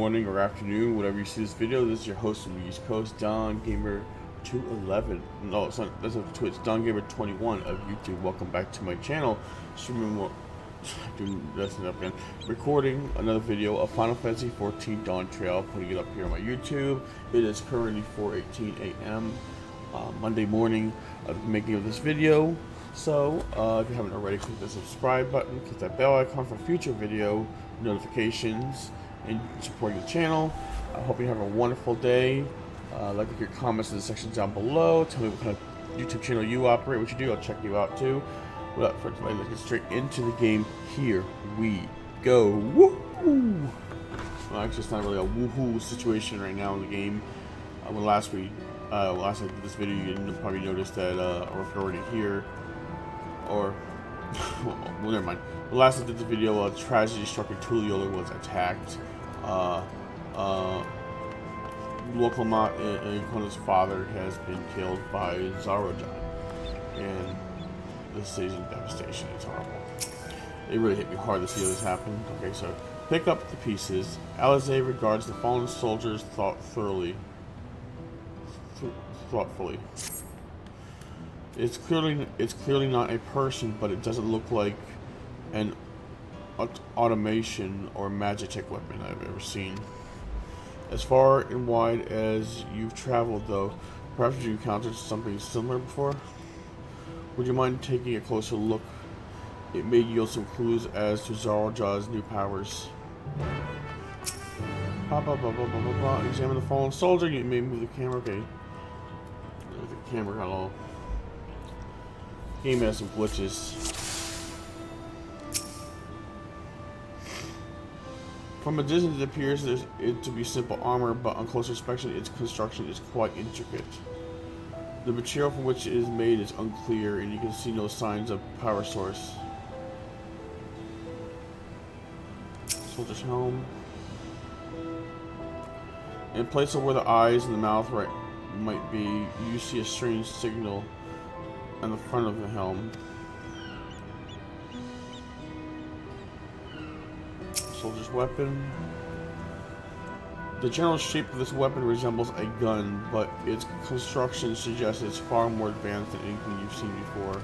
morning, or afternoon, whenever you see this video. This is your host from the East Coast, Don Gamer 211. No, it's not. That's on Twitch. Don Gamer 21 of YouTube. Welcome back to my channel. Recording another video of Final Fantasy XIV DAWNTRAIL. Putting it up here on my YouTube. It is currently 4:18 a.m. Monday morning of making of this video. So, if you haven't already, click the subscribe button, click that bell icon for future video notifications, and supporting the channel. I hope you have a wonderful day. Like your comments in the section down below. Tell me what kind of YouTube channel you operate, what you do. I'll check you out too. Without further delay, let's get straight into the game. Here we go. Woohoo! Well, actually, it's not really a woohoo situation right now in the game. Last I did this video, you didn't probably notice that, or if you're already here, or well, never mind. The last I did the video, a tragedy struck in Tulioli was attacked. Lokalmat and Kona's father has been killed by Zarojan, and this season devastation is horrible. It really hit me hard to see this happen. Okay, so pick up the pieces. Alize regards the fallen soldiers thoughtfully. It's clearly not a person, but it doesn't look like an automation or magitech weapon I've ever seen. As far and wide as you've traveled, though, perhaps you encountered something similar before? Would you mind taking a closer look? It may yield some clues as to Zaroja's new powers. Examine the fallen soldier. You may move the camera. Okay. The camera got all. Game has some glitches. From a distance, it appears it to be simple armor, but on closer inspection, its construction is quite intricate. The material from which it is made is unclear, and you can see no signs of power source. Soldier's helm. In place of where the eyes and the mouth might be, you see a strange signal on the front of the helm. Soldier's weapon. The general shape of this weapon resembles a gun, but its construction suggests it's far more advanced than anything you've seen before.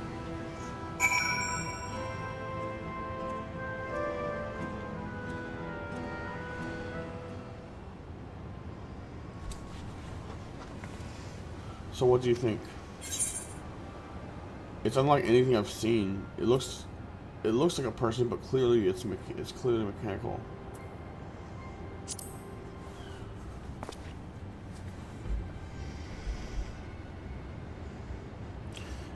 So what do you think? It's unlike anything I've seen. It looks like a person, but clearly it's clearly mechanical.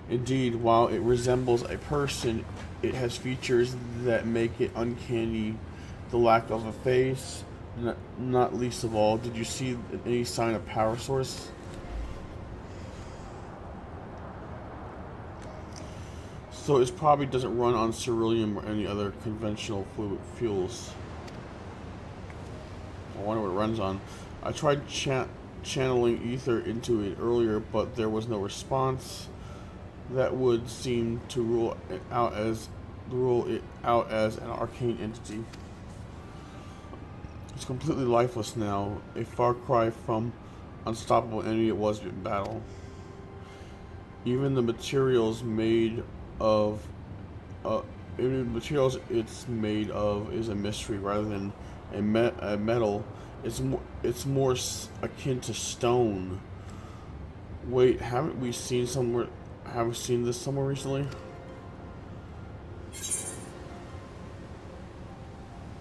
Indeed, while it resembles a person, it has features that make it uncanny. The lack of a face, not least of all. Did you see any sign of power source? So it probably doesn't run on ceruleum or any other conventional fuels. I wonder what it runs on. I tried channeling ether into it earlier, but there was no response. That would seem to rule it out as an arcane entity. It's completely lifeless now, a far cry from unstoppable enemy it was in battle. Even the materials it's made of is a mystery rather than a metal. It's more akin to stone. Wait, haven't we seen this somewhere recently?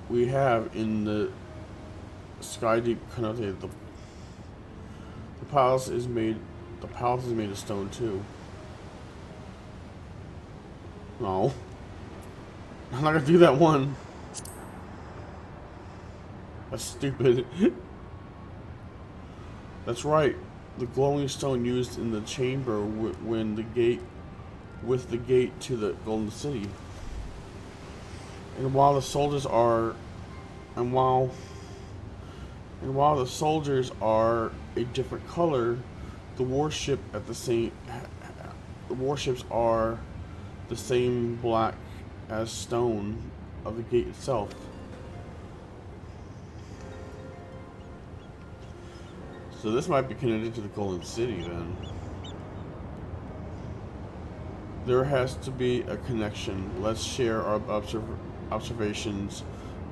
We have in the Skydeep Connotated. The palace is made of stone too. No. I'm not gonna do that one. That's stupid. That's right. The glowing stone used in the chamber with the gate to the Golden City. And while the soldiers are a different color, the warships are the same black as stone of the gate itself. So this might be connected to the Golden City then. There has to be a connection. Let's share our observations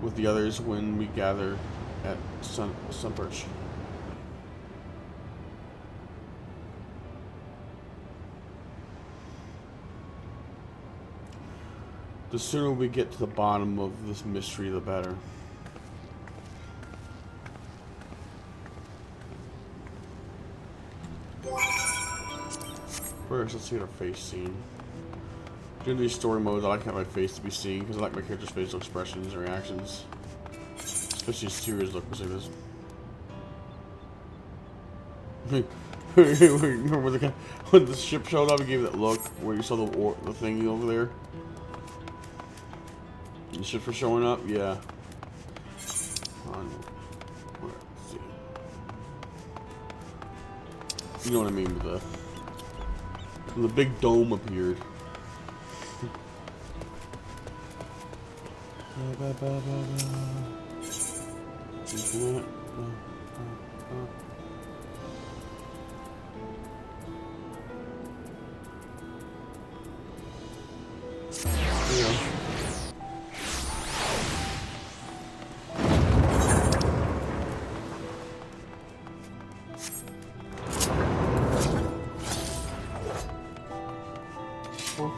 with the others when we gather at Sunperch. The sooner we get to the bottom of this mystery, the better. First, let's see our face scene. During these story modes, I like to have my face to be seen because I like my character's facial expressions and reactions. Especially serious look, like this. Remember the guy, when the ship showed up, he gave that look where you saw the thing over there? The ships were showing up? Yeah. Let's see. You know what I mean with the big dome appeared.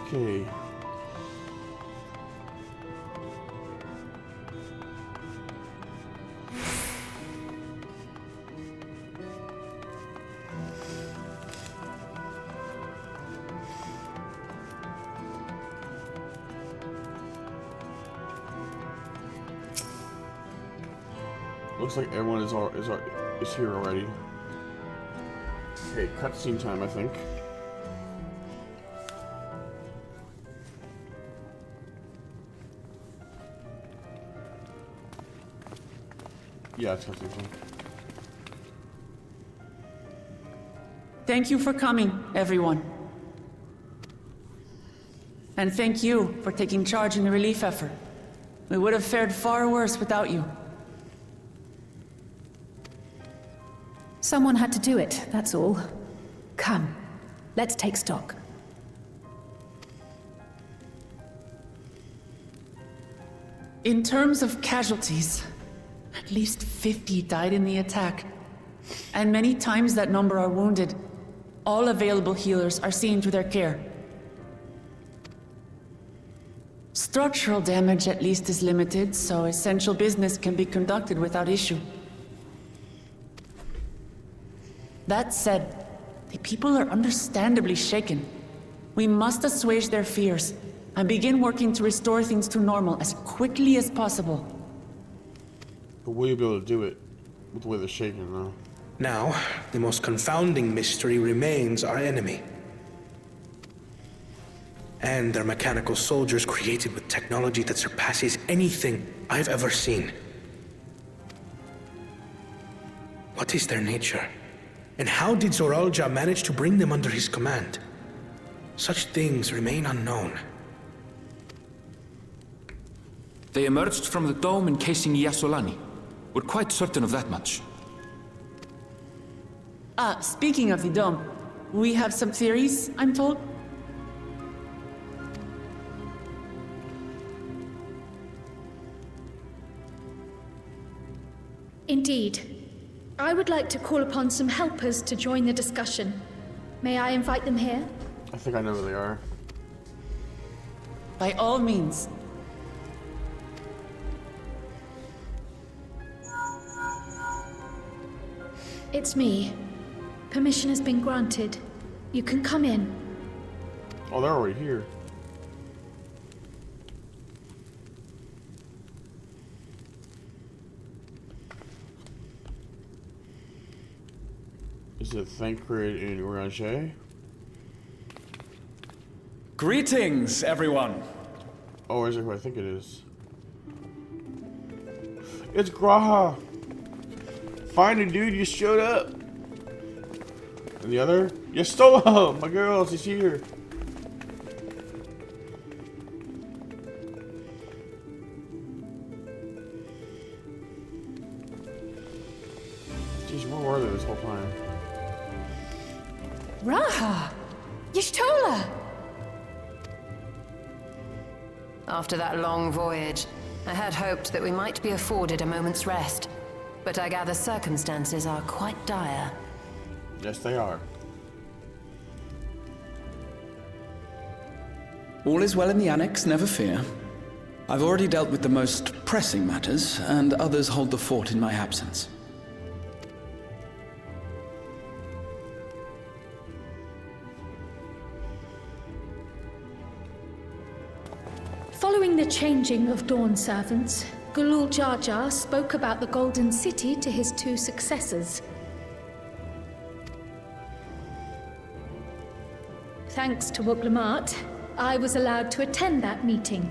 Okay. Looks like everyone is here already. Okay, cutscene time, I think. Yeah, it's cutscene time. Thank you for coming, everyone. And thank you for taking charge in the relief effort. We would have fared far worse without you. Someone had to do it, that's all. Come, let's take stock. In terms of casualties, at least 50 died in the attack. And many times that number are wounded. All available healers are seen to their care. Structural damage at least is limited, so essential business can be conducted without issue. That said, the people are understandably shaken. We must assuage their fears and begin working to restore things to normal as quickly as possible. But will you be able to do it with the way they're shaking now? Now, the most confounding mystery remains our enemy. And their mechanical soldiers created with technology that surpasses anything I've ever seen. What is their nature? And how did Zoralja manage to bring them under his command? Such things remain unknown. They emerged from the dome encasing Yasolani. We're quite certain of that much. Speaking of the dome, we have some theories, I'm told. Indeed. I would like to call upon some helpers to join the discussion. May I invite them here? I think I know who they are. By all means. It's me. Permission has been granted. You can come in. Oh, they're already here. Is it Thancred and Orange? Greetings, everyone. Oh, is it who I think it is? It's Graha! Finally, dude, you showed up! And the other? Yestola! My girl, she's here! Jeez, where were they this whole time. Raha! Y'shtola! After that long voyage, I had hoped that we might be afforded a moment's rest. But I gather circumstances are quite dire. Yes, they are. All is well in the Annex, never fear. I've already dealt with the most pressing matters, and others hold the fort in my absence. Following the changing of Dawn servants, Galul Jar Jar spoke about the Golden City to his two successors. Thanks to Wuglamat, I was allowed to attend that meeting.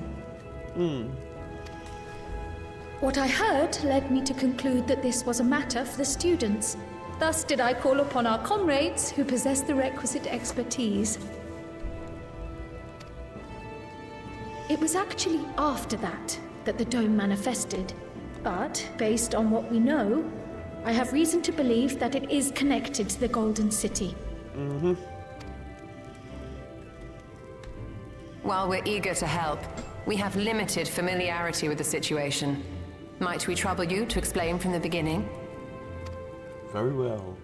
What I heard led me to conclude that this was a matter for the students. Thus did I call upon our comrades who possess the requisite expertise. It was actually after that the dome manifested. But, based on what we know, I have reason to believe that it is connected to the Golden City. While we're eager to help, we have limited familiarity with the situation. Might we trouble you to explain from the beginning? Very well.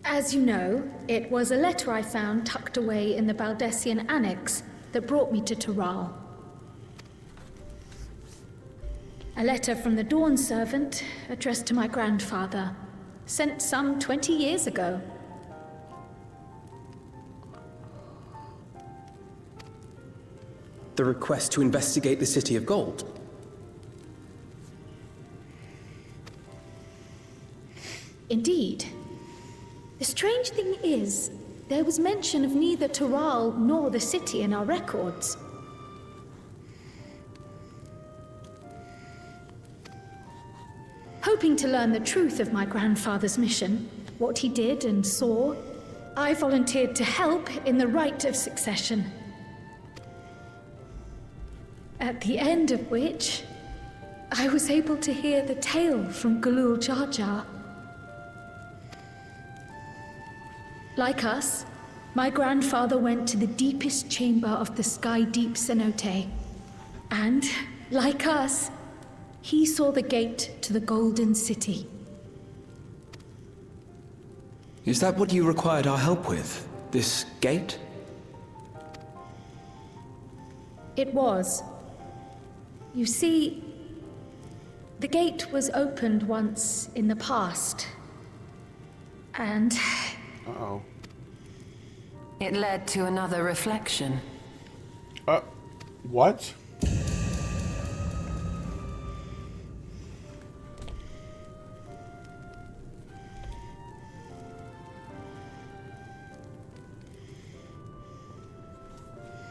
As you know, it was a letter I found tucked away in the Baldessian Annex that brought me to Tural. A letter from the Dawn servant, addressed to my grandfather, sent some 20 years ago. The request to investigate the City of Gold. Indeed. The strange thing is, there was mention of neither Tural nor the city in our records. Hoping to learn the truth of my grandfather's mission, what he did and saw, I volunteered to help in the rite of succession. At the end of which, I was able to hear the tale from Galul Jar Jar. Like us, my grandfather went to the deepest chamber of the Sky Deep Cenote. And, like us, he saw the gate to the Golden City. Is that what you required our help with? This gate? It was. You see, the gate was opened once in the past. And... Uh-oh. It led to another reflection. What?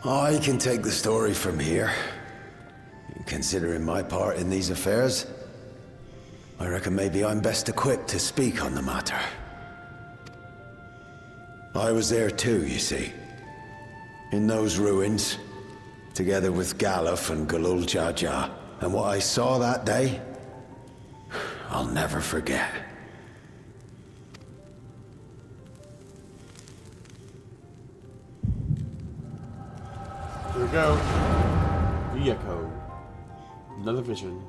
I can take the story from here. Considering my part in these affairs, I reckon maybe I'm best equipped to speak on the matter. I was there too, you see. In those ruins, together with Galuf and Galul Jar Jar. And what I saw that day, I'll never forget. Here we go. The Echo. Another vision.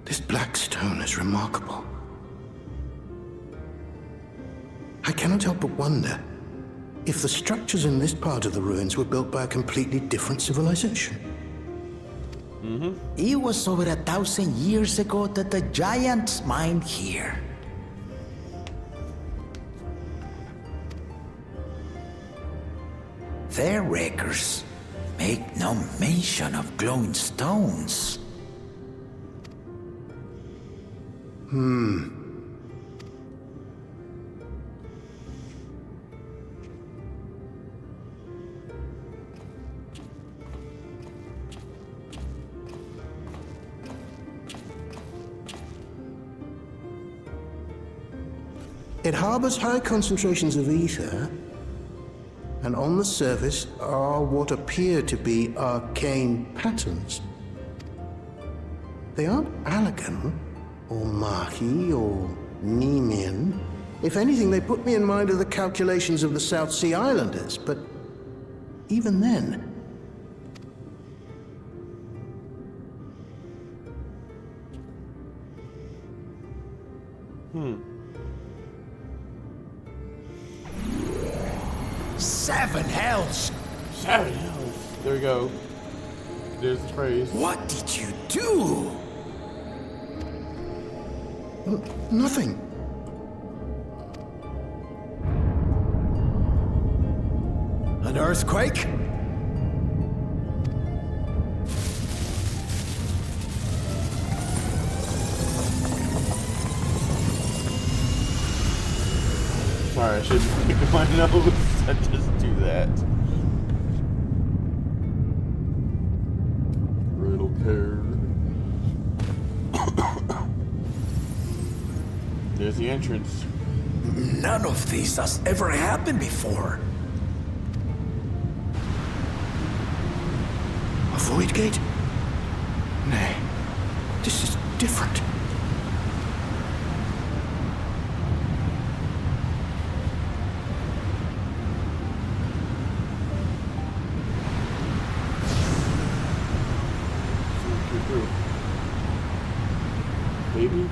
This black stone is remarkable. I cannot help but wonder if the structures in this part of the ruins were built by a completely different civilization. It was over 1,000 years ago that the giants mined here. Their records make no mention of glowing stones. It harbors high concentrations of ether, and on the surface are what appear to be arcane patterns. They aren't Allegan, or Mahi, or Nemean. If anything, they put me in mind of the calculations of the South Sea Islanders, but even then... Seven hells! 7 hells. There we go. There's the phrase. What did you do? Nothing. An earthquake? Sorry, I should pick my nose. I just do that. Riddle pair. There's the entrance. None of this has ever happened before. A void gate? Nay, this is different. Baby?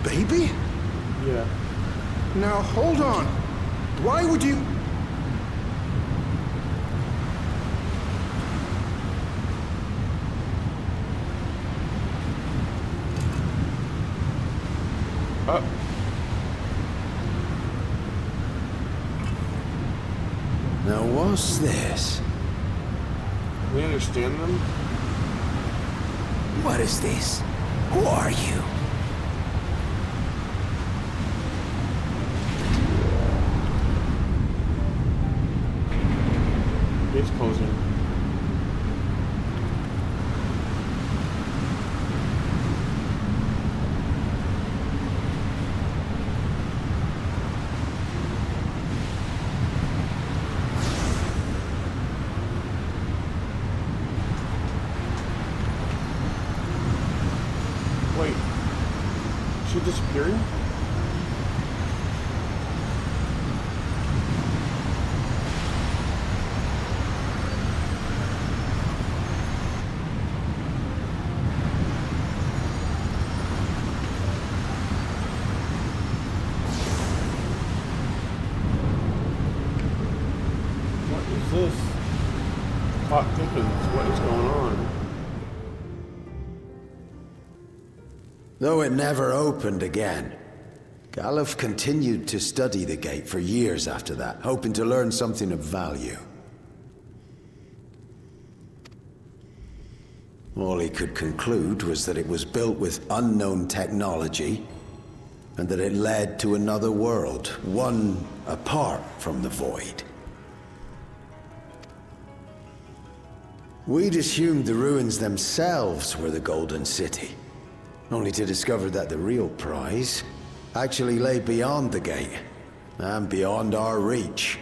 Baby? Yeah. Now, hold on. Why would you... Now, what's this? We understand them? What is this? Who are you? Gate's closing. Wait. Is she disappearing? This clock thickens. What is going on? Though it never opened again, Galuf continued to study the gate for years after that, hoping to learn something of value. All he could conclude was that it was built with unknown technology, and that it led to another world, one apart from the Void. We'd assumed the ruins themselves were the Golden City, only to discover that the real prize actually lay beyond the gate, and beyond our reach.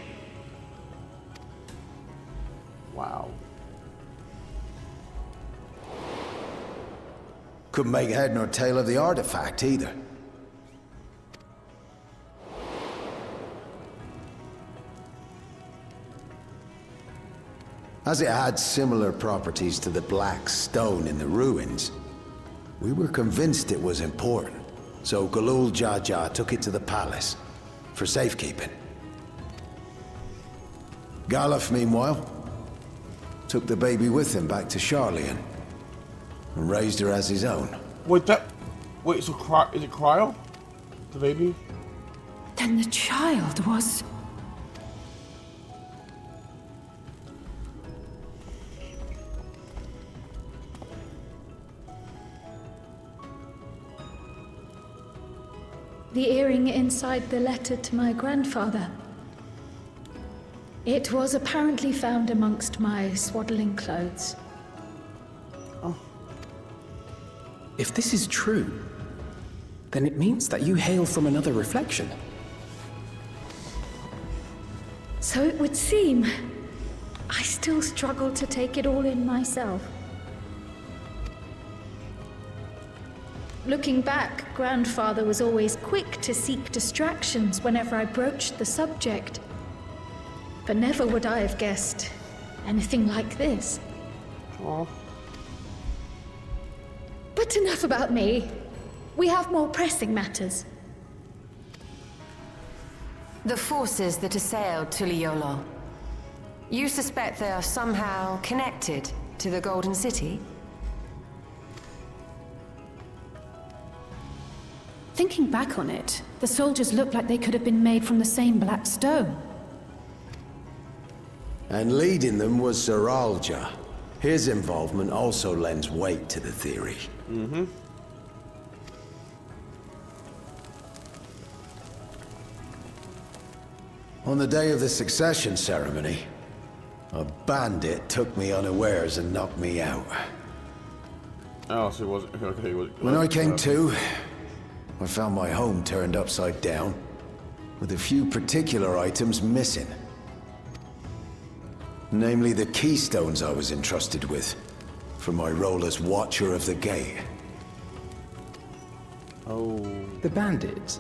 Wow. Couldn't make head nor tail of the artifact either. As it had similar properties to the black stone in the ruins, we were convinced it was important, so Galul Jaja took it to the palace for safekeeping. Galuf, meanwhile, took the baby with him back to Charlian and raised her as his own. Wait, so is it Cryo? The baby? Then the child was... The earring inside the letter to my grandfather. It was apparently found amongst my swaddling clothes. Oh. If this is true, then it means that you hail from another reflection. So it would seem. I still struggle to take it all in myself. Looking back, Grandfather was always quick to seek distractions whenever I broached the subject. But never would I have guessed anything like this. Aww. But enough about me. We have more pressing matters. The forces that assailed Tuliolo. You suspect they are somehow connected to the Golden City? Thinking back on it, the soldiers looked like they could have been made from the same black stone. And leading them was Zeralja. His involvement also lends weight to the theory. Mm-hmm. On the day of the succession ceremony, a bandit took me unawares and knocked me out. Oh, so it wasn't... Okay, when I came to, I found my home turned upside down, with a few particular items missing. Namely the keystones I was entrusted with, for my role as Watcher of the Gate. Oh... The bandit?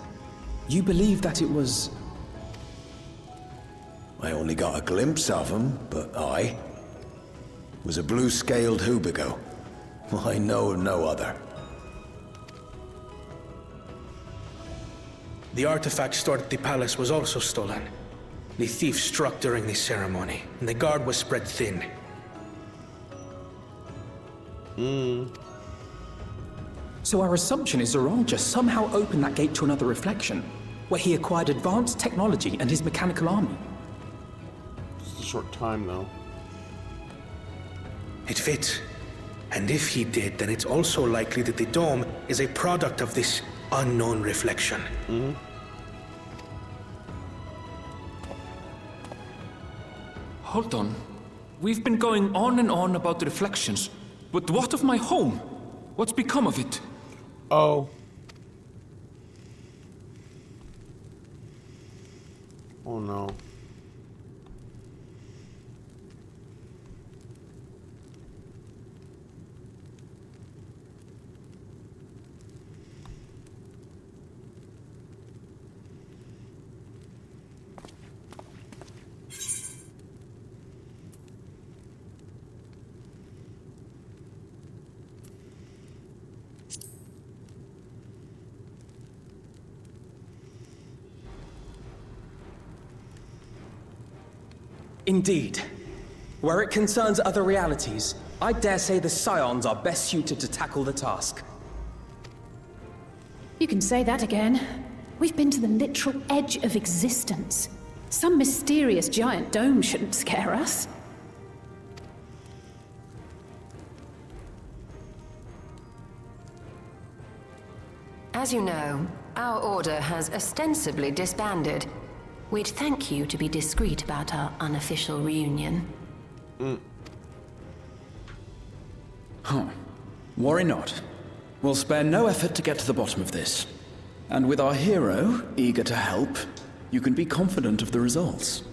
You believe that it was... I only got a glimpse of him, but I was a blue-scaled Hubigo. I know of no other. The artifact stored at the palace was also stolen. The thief struck during the ceremony, and the guard was spread thin. So our assumption is Zeralja somehow opened that gate to another reflection, where he acquired advanced technology and his mechanical army. Just a short time, though. It fits. And if he did, then it's also likely that the dome is a product of this unknown reflection. Mm-hmm. Hold on. We've been going on and on about the reflections, but what of my home? What's become of it? Oh. Oh no. Indeed. Where it concerns other realities, I dare say the Scions are best suited to tackle the task. You can say that again. We've been to the literal edge of existence. Some mysterious giant dome shouldn't scare us. As you know, our order has ostensibly disbanded. We'd thank you to be discreet about our unofficial reunion. Huh. Worry not. We'll spare no effort to get to the bottom of this. And with our hero eager to help, you can be confident of the results.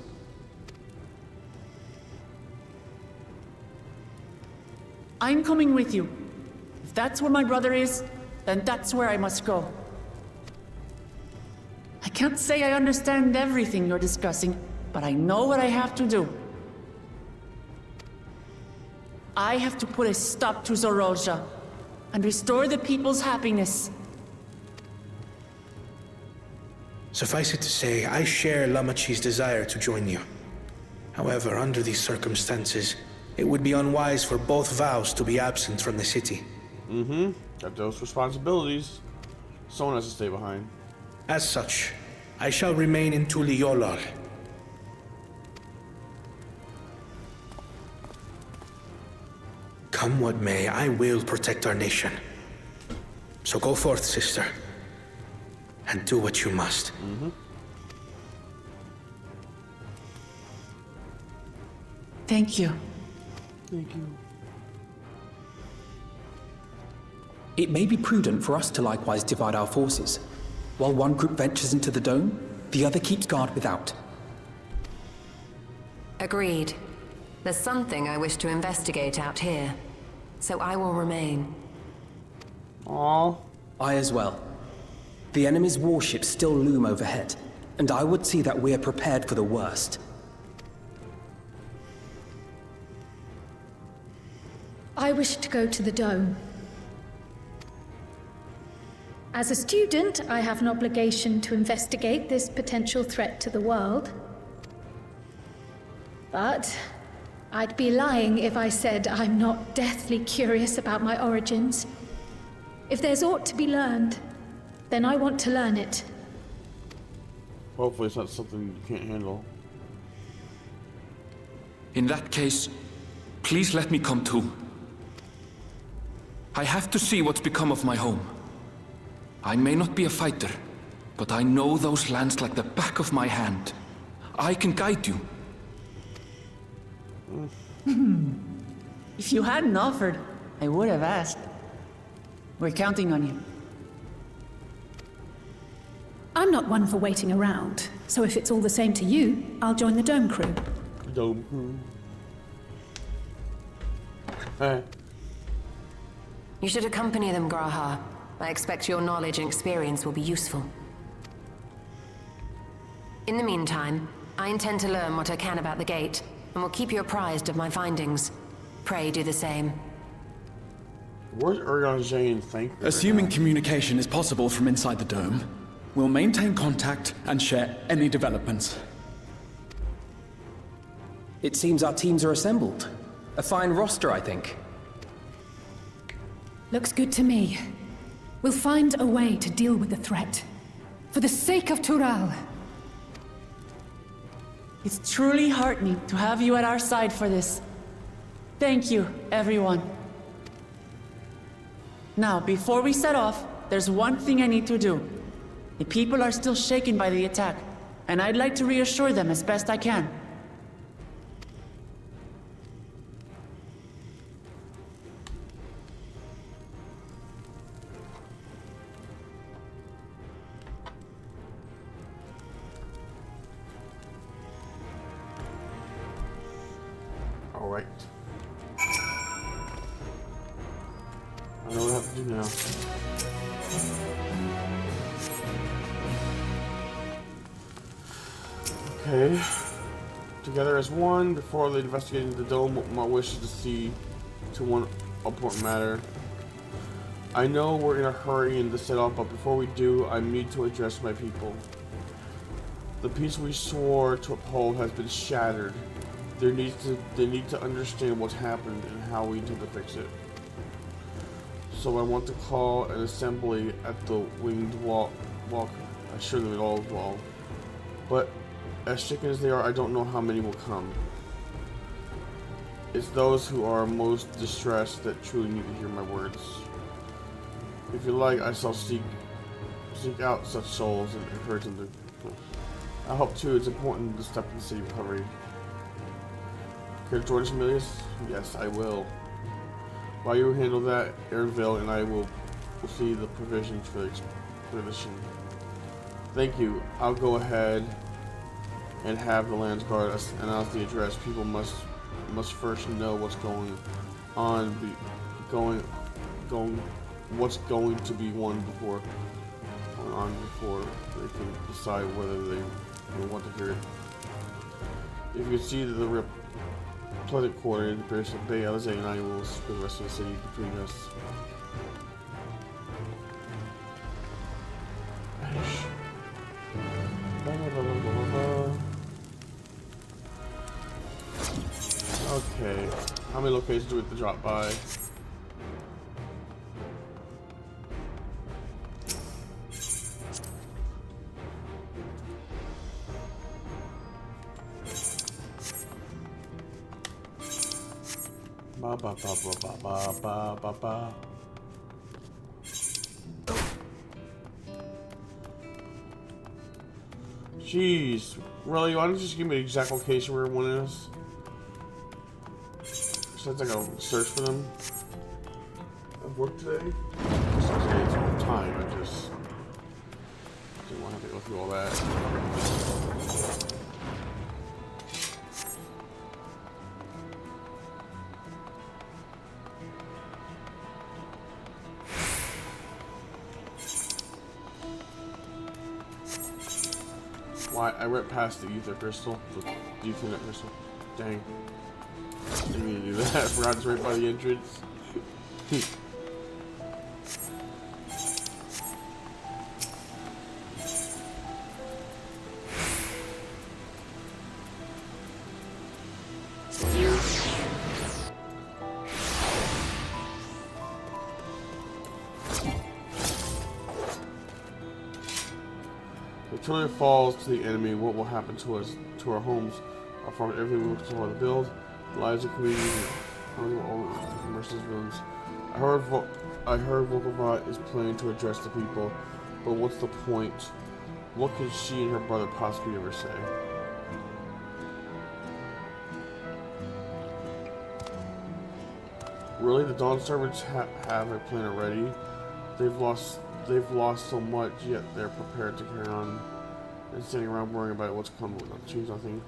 I'm coming with you. If that's where my brother is, then that's where I must go. I can't say I understand everything you're discussing, but I know what I have to do. I have to put a stop to Zorolja and restore the people's happiness. Suffice it to say, I share Lamachi's desire to join you. However, under these circumstances, it would be unwise for both vows to be absent from the city. Got those responsibilities. Someone has to stay behind. As such, I shall remain in Tuliolal. Come what may, I will protect our nation. So go forth, sister, and do what you must. Thank you. Thank you. It may be prudent for us to likewise divide our forces. While one group ventures into the dome, the other keeps guard without. Agreed. There's something I wish to investigate out here, so I will remain. Aww. I as well. The enemy's warships still loom overhead, and I would see that we're prepared for the worst. I wish to go to the dome. As a student, I have an obligation to investigate this potential threat to the world. But I'd be lying if I said I'm not deathly curious about my origins. If there's aught to be learned, then I want to learn it. Hopefully it's not something you can't handle. In that case, please let me come too. I have to see what's become of my home. I may not be a fighter, but I know those lands like the back of my hand. I can guide you. If you hadn't offered, I would have asked. We're counting on you. I'm not one for waiting around, so if it's all the same to you, I'll join the Dome crew. Dome crew. Hey. You should accompany them, Graha. I expect your knowledge and experience will be useful. In the meantime, I intend to learn what I can about the gate, and will keep you apprised of my findings. Pray do the same. Where's Ergon Jane think? Assuming communication is possible from inside the dome, we'll maintain contact and share any developments. It seems our teams are assembled. A fine roster, I think. Looks good to me. We'll find a way to deal with the threat. For the sake of Tural. It's truly heartening to have you at our side for this. Thank you, everyone. Now, before we set off, there's one thing I need to do. The people are still shaken by the attack, and I'd like to reassure them as best I can. All right. I know what I have to do now. Okay. Together as one, before they investigating the dome, my wish is to see to one important matter. I know we're in a hurry and to set off, but before we do, I need to address my people. The peace we swore to uphold has been shattered. They need to understand what's happened and how we need to fix it. So I want to call an assembly at the Winged Walk. I'm sure that it all is well. But as chicken as they are, I don't know how many will come. It's those who are most distressed that truly need to hear my words. If you like, I shall seek out such souls and encourage them to. I hope too it's important to step in the city recovery. Care to join us, Milius? Yes, I will. While you handle that, Aaronville and I will see the provisions for the expedition. Thank you. I'll go ahead and have the Lands Guard announce the address. People must first know what's going on, what's going to be won before they can decide whether they want to hear it. If you can see that the Pleasant Quarter, the Bears of Bay, Alize and I will split the rest of the city between us. Okay, how many locations do we have to drop by? Ba ba ba ba ba ba ba ba. Jeez, really? Why don't you just give me the exact location where one is? Sounds like I'll search for them. I've worked today. It's all time. I just didn't want to have to go through all that. Why? I went past the ether crystal, the Ethernet crystal. Dang. Didn't mean to do that. I forgot it's right by the entrance. If Trillium falls to the enemy, what will happen to us, to our homes, our farm, everything we look to build, lives of communities, and all merciless villains. I heard Volkovot is planning to address the people, but what's the point? What could she and her brother possibly ever say? Really, the Dawn Servants have a plan already. They've lost so much, yet they're prepared to carry on and sitting around worrying about what's coming will not change nothing.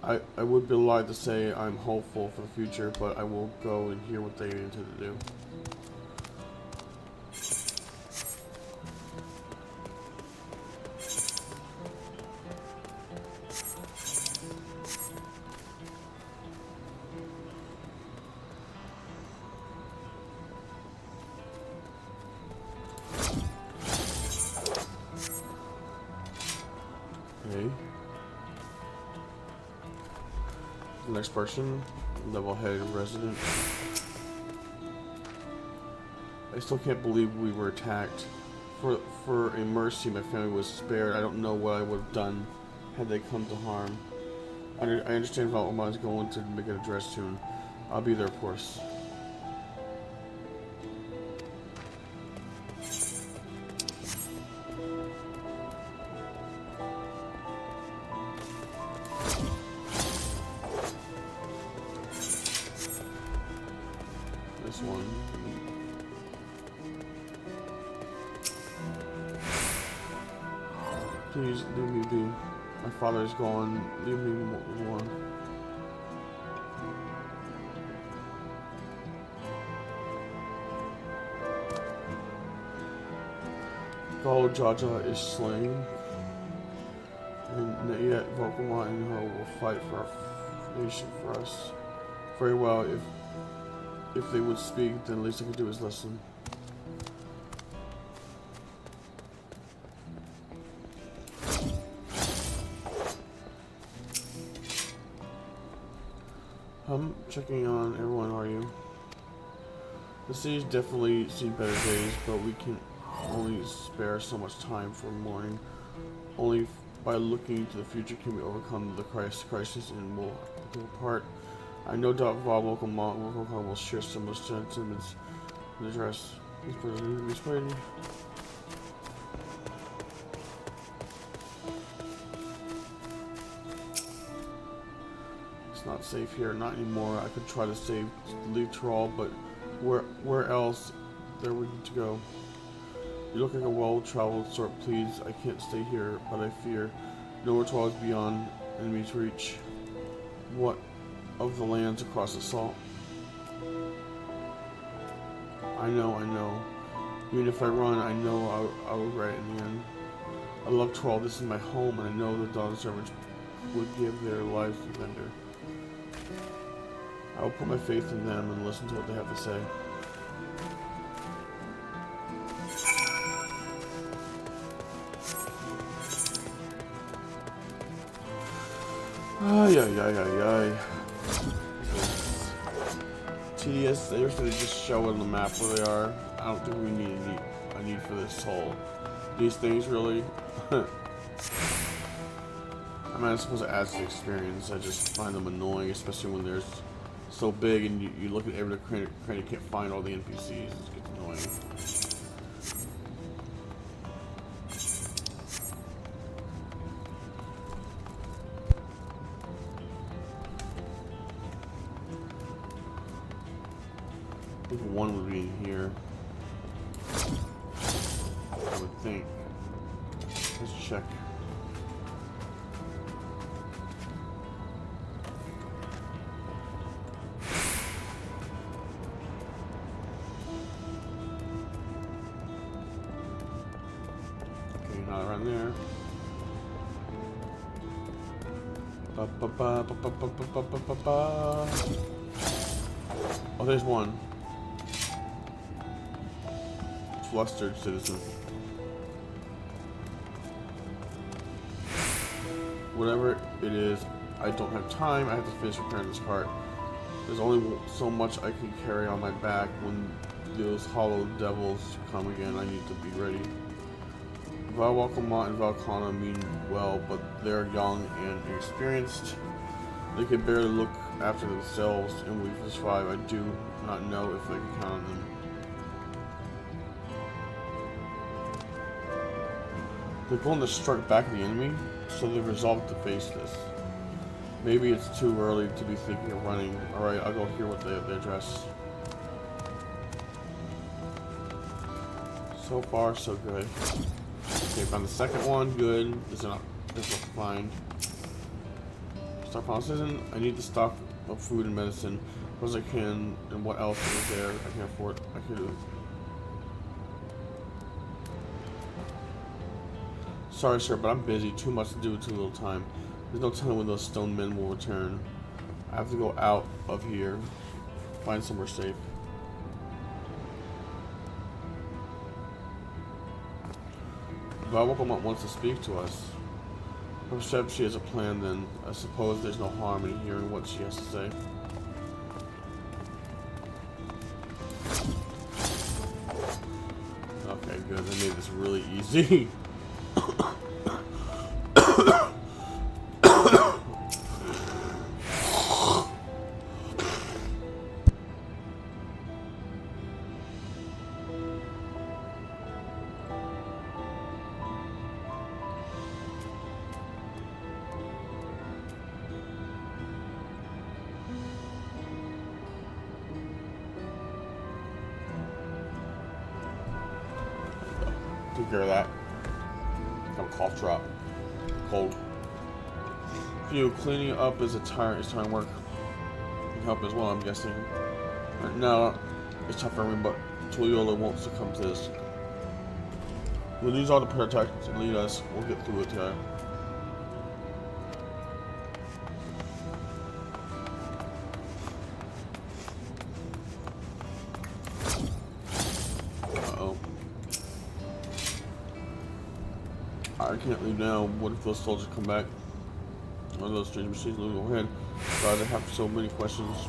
I would be lied to say I'm hopeful for the future, but I will go and hear what they intend to do. Okay. The next person, level-headed resident. I still can't believe we were attacked. For a mercy, my family was spared. I don't know what I would have done had they come to harm. I understand Valmont is going to make an address soon. I'll be there, of course. This one. Please leave me be. My father is gone. Leave me alone. Galo Jaja is slain, and yet Volkmar and her will fight for our nation for us. Very well, if they would speak, then the least I could do is listen. I'm checking on everyone, are you? The city's definitely seen better days, but we can only spare so much time for mourning. Only by looking to the future can we overcome the crisis and will go apart. I no doubt Bob Volcom will share some of the sentiments in the dress. This person needs to be explained. It's not safe here, not anymore. I could try to leave Thrall, but where else there we need to go? You look like a well-traveled sort. Please, I can't stay here, but I fear nowhere to always beyond enemy's reach. What of the lands across the salt? I know. Even if I run, I know I will regret it in the end. I love Troll. This is my home, and I know the Dawn servants would give their lives to defend her. I will put my faith in them and listen to what they have to say. Ay. Tedious. They usually just show on the map where they are. I don't think we need a need for this whole these things really. I mean, I suppose it adds to the experience. I just find them annoying, especially when they're so big and you look at every crane, you can't find all the NPCs. It gets annoying. I think one would be in here. I would think. Let's check. Okay, not around there. Oh, there's one. Flustered citizen. Whatever it is, I don't have time. I have to finish repairing this cart. There's only so much I can carry on my back. When those hollow devils come again, I need to be ready. Valwalkamont and Valkana mean well, but they're young and inexperienced. They can barely look after themselves, and with this 5, I do not know if I can count on them. They're going to strike back at the enemy, so they've resolved to face this. Maybe it's too early to be thinking of running. Alright, I'll go hear what they address. So far, so good. Okay, found the second one. Good. This looks fine. Stockpile season. I need the stock of food and medicine. As I can, and what else is there? I can afford. I can do it. Sorry, sir, but I'm busy. Too much to do, too little time. There's no telling when those stone men will return. I have to go out of here. Find somewhere safe. Valwalkamont wants to speak to us. Perhaps she has a plan then. I suppose there's no harm in hearing what she has to say. Okay, good. They made this really easy. Take care of that. Got a cough drop. Cold. Cleaning up is time work. Can help as well, I'm guessing. Right now, it's tough for me, but Toyola won't succumb to this. We'll use all the protect to lead us. We'll get through it together. I can't leave now. What if those soldiers come back? One of those strange machines moving overhead. God, I have so many questions.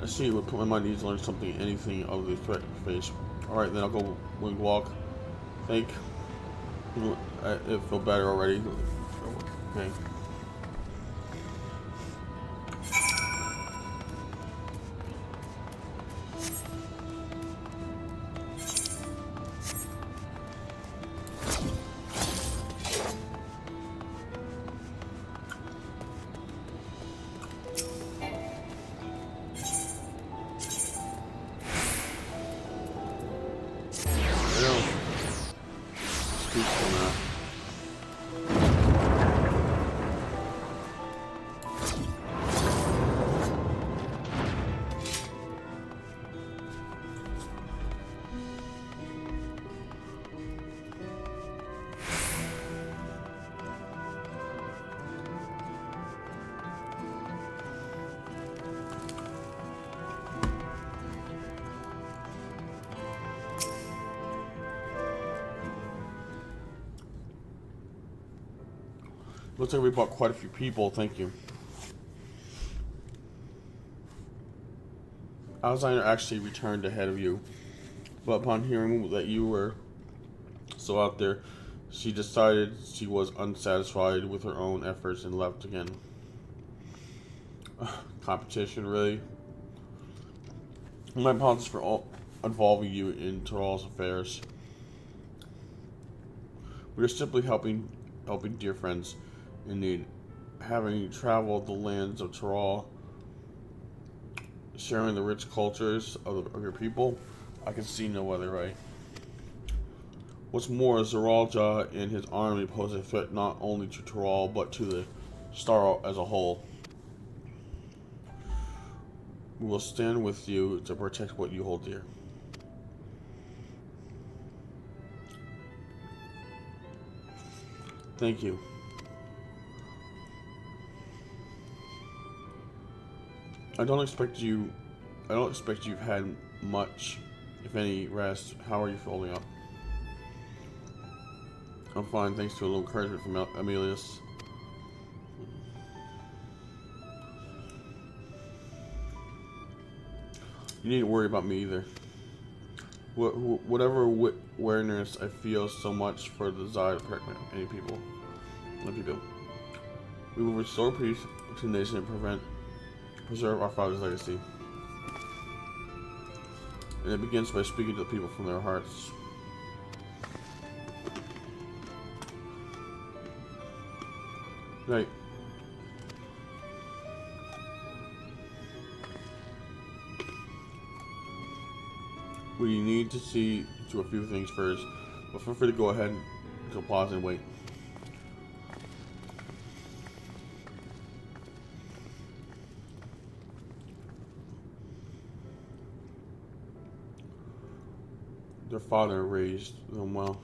I see it would put my mind at ease to learn something, anything of the threat face. Alright, then I'll go wing walk. Think. I feel better already. Okay. speak from that. Looks like we bought quite a few people, thank you. Alexander actually returned ahead of you, but upon hearing that you were still out there, she decided she was unsatisfied with her own efforts and left again. Competition, really? My apologies for involving you in Tyrell's affairs. We are simply helping dear friends in need. Having traveled the lands of Tyrell, sharing the rich cultures of your people, I can see no other way. What's more, Zeralja and his army pose a threat not only to Tyrell, but to the Star as a whole. We will stand with you to protect what you hold dear. Thank you. I don't expect you've had much, if any, rest. How are you holding up? I'm fine, thanks to a little encouragement from Emilius. You needn't worry about me either. Whatever awareness I feel so much for the desire to protect any people. We will restore peace to the nation and preserve our father's legacy. And it begins by speaking to the people from their hearts. Right. We need to see to a few things first, but feel free to go ahead and pause and wait. Their father raised them well.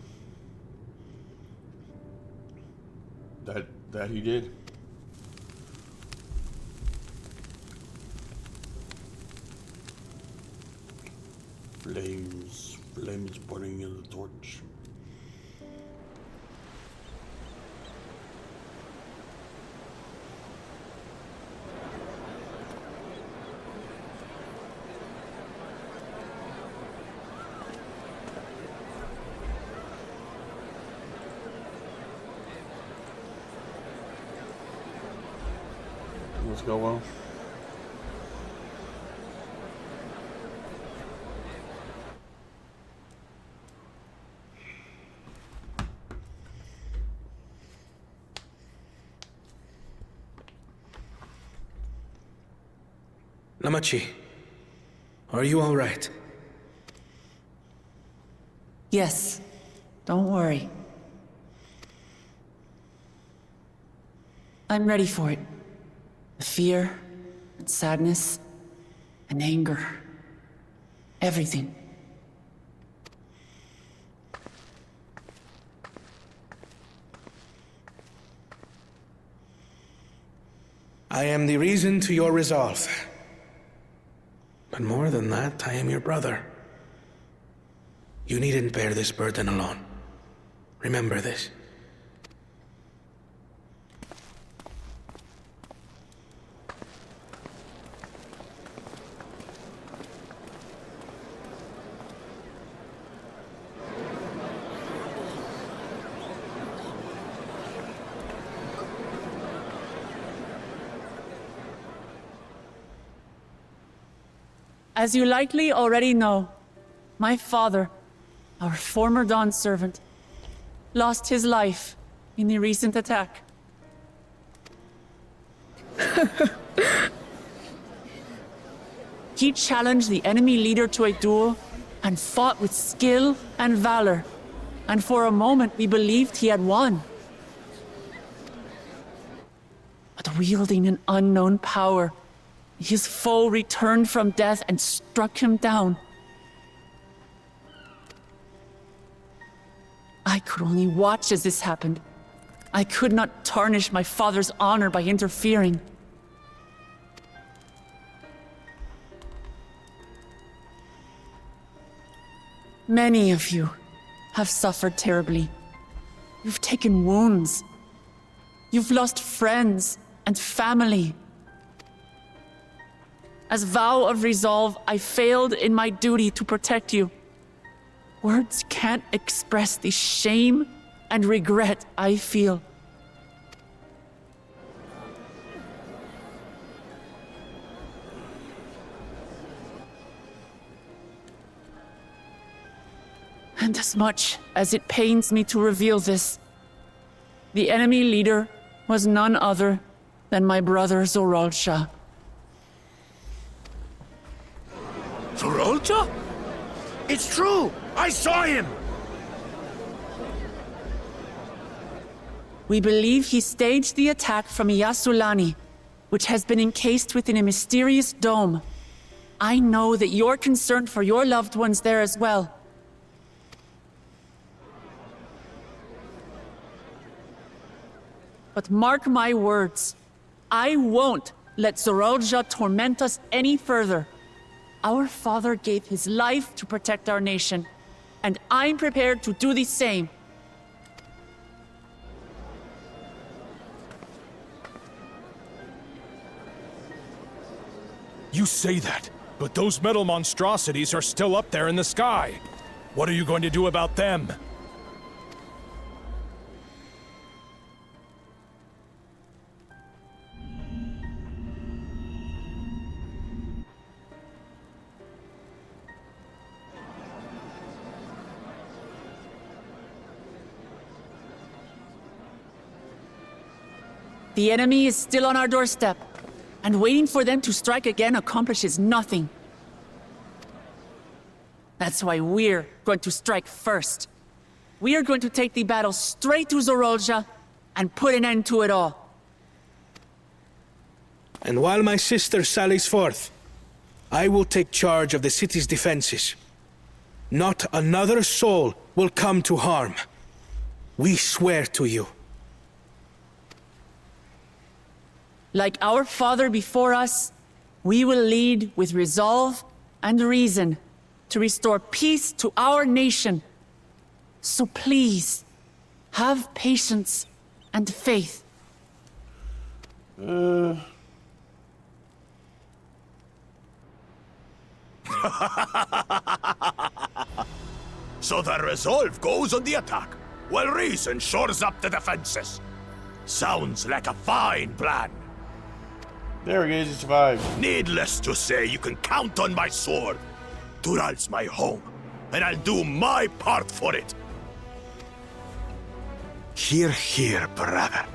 That he did. Flames burning in the torch. Let's go well. Lamachi, are you all right? Yes, don't worry. I'm ready for it. The fear, and sadness, and anger. Everything. I am the reason to your resolve. But more than that, I am your brother. You needn't bear this burden alone. Remember this. As you likely already know, my father, our former Dawn servant, lost his life in the recent attack. He challenged the enemy leader to a duel and fought with skill and valor, and for a moment we believed he had won. But wielding an unknown power, his foe returned from death and struck him down. I could only watch as this happened. I could not tarnish my father's honor by interfering. Many of you have suffered terribly. You've taken wounds. You've lost friends and family. As vow of resolve, I failed in my duty to protect you. Words can't express the shame and regret I feel. And as much as it pains me to reveal this, the enemy leader was none other than my brother Zoralsha. Zoralsha? It's true! I saw him! We believe he staged the attack from Yasulani, which has been encased within a mysterious dome. I know that you're concerned for your loved ones there as well. But mark my words, I won't let Zoralsha torment us any further. Our father gave his life to protect our nation, and I'm prepared to do the same. You say that, but those metal monstrosities are still up there in the sky. What are you going to do about them? The enemy is still on our doorstep, and waiting for them to strike again accomplishes nothing. That's why we're going to strike first. We are going to take the battle straight to Zoralsha and put an end to it all. And while my sister sallies forth, I will take charge of the city's defenses. Not another soul will come to harm. We swear to you. Like our father before us, we will lead with resolve and reason to restore peace to our nation. So please, have patience and faith. So the resolve goes on the attack, while reason shores up the defenses. Sounds like a fine plan. There he is, he survived. Needless to say, you can count on my sword. Dural's my home, and I'll do my part for it. Hear, hear, brother.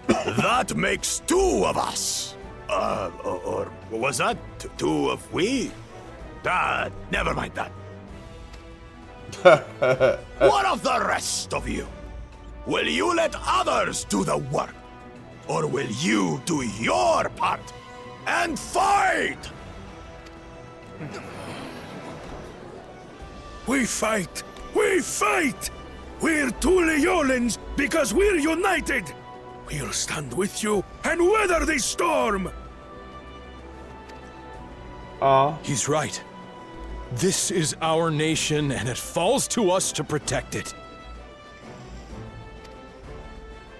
That makes two of us. Or was that two of we? Never mind that. What of the rest of you? Will you let others do the work? Or will you do your part and fight? We fight! We fight! We're two Leolans because we're united! We'll stand with you and weather this storm! He's right. This is our nation, and it falls to us to protect it.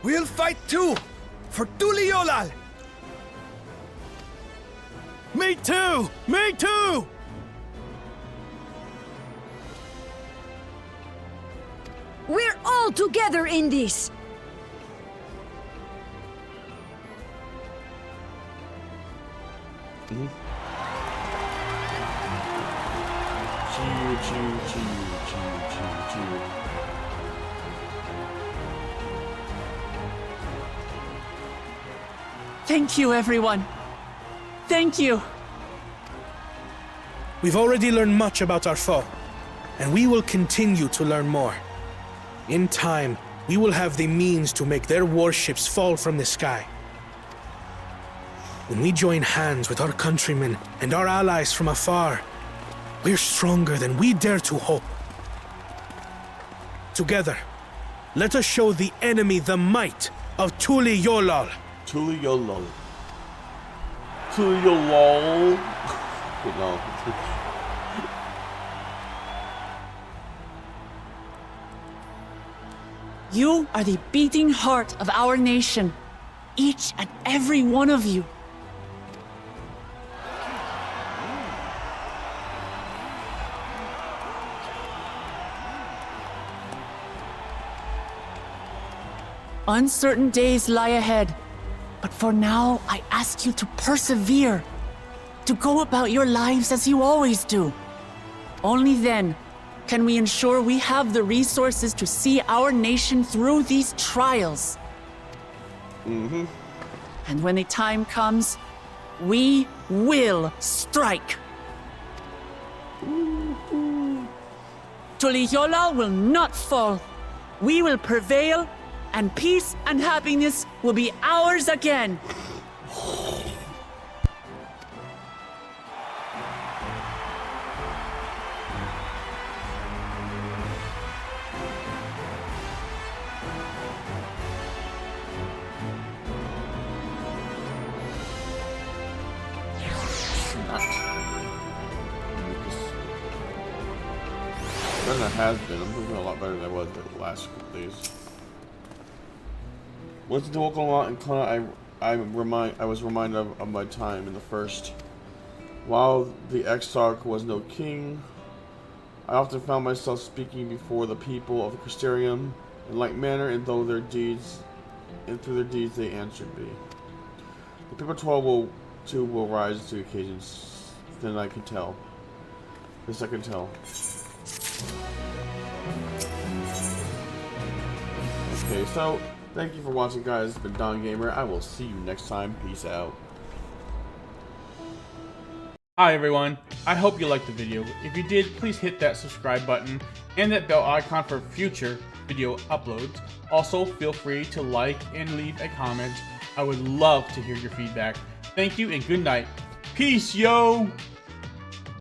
We'll fight too! For Tuliolal! Me too! Me too! We're all together in this! Thank you, everyone. Thank you. We've already learned much about our foe. and we will continue to learn more. In time, we will have the means to make their warships fall from the sky. When we join hands with our countrymen and our allies from afar, we're stronger than we dare to hope. Together, let us show the enemy the might of Tuliyollal. Tuliyollal. Tuliyollal. No. You are the beating heart of our nation, each and every one of you. Uncertain days lie ahead, but for now, I ask you to persevere, to go about your lives as you always do. Only then can we ensure we have the resources to see our nation through these trials. And when the time comes, we will strike. Tuliyollal will not fall. We will prevail, and peace and happiness will be ours again. Better than it has been. I'm moving a lot better than I was the last couple days. Once the walk along in Kana, I was reminded of my time in the first. While the Exarch was no king, I often found myself speaking before the people of the Crystarium in like manner, and through their deeds they answered me. The people 12 will rise to occasions. Then I can tell. This I can tell. Okay, so thank you for watching, guys. It's been Don Gamer. I will see you next time. Peace out. Hi everyone, I hope you liked the video. If you did, please hit that subscribe button and that bell icon for future video uploads. Also, feel free to like and leave a comment. I would love to hear your feedback. Thank you and good night. Peace, yo!